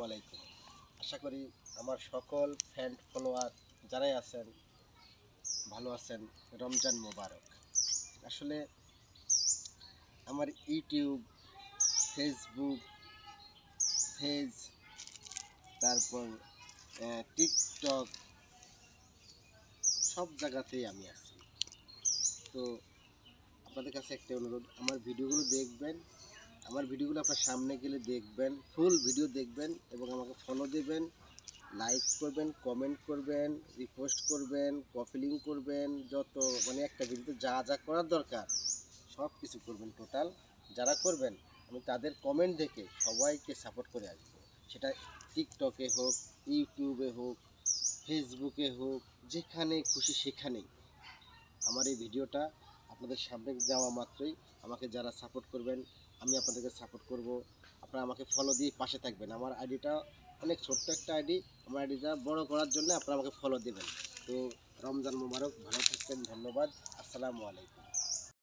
আলাইকুম। আশা করি আমার সকল ফ্যান ফলোয়ার যারাই আছেন ভালো আছেন। রমজান মোবারক। আসলে আমার ইউটিউব, ফেসবুক, পেজ, তারপর টিকটক সব জায়গাতেই আমি আছি। তো আপনাদের কাছে একটা অনুরোধ, আমার ভিডিওগুলো দেখবেন, আমার ভিডিওগুলো আপনার সামনে গেলে দেখবেন, ফুল ভিডিও দেখবেন এবং আমাকে ফলো দেবেন, লাইক করবেন, কমেন্ট করবেন, রিপোস্ট করবেন, কপি লিঙ্ক করবেন, যত মানে একটা ভিডিওতে যা যা করার দরকার সব কিছু করবেন। টোটাল যারা করবেন আমি তাদের কমেন্ট দেখে সবাইকে সাপোর্ট করে আসবো। সেটা টিকটকে হোক, ইউটিউবে হোক, ফেসবুকে হোক, যেখানে খুশি সেখানেই আমার এই ভিডিওটা আপনাদের সামনে যাওয়া মাত্রই আমাকে যারা সাপোর্ট করবেন আমি আপনাদেরকে সাপোর্ট করব। আপনারা আমাকে ফলো দিয়ে পাশে থাকবেন। আমার আইডিটা অনেক ছোট্ট একটা আইডি, আমার আইডিটা বড় করার জন্য আপনারা আমাকে ফলো দেবেন। তো রমজান মোবারক, ভালো থাকবেন, ধন্যবাদ, আসসালামু আলাইকুম।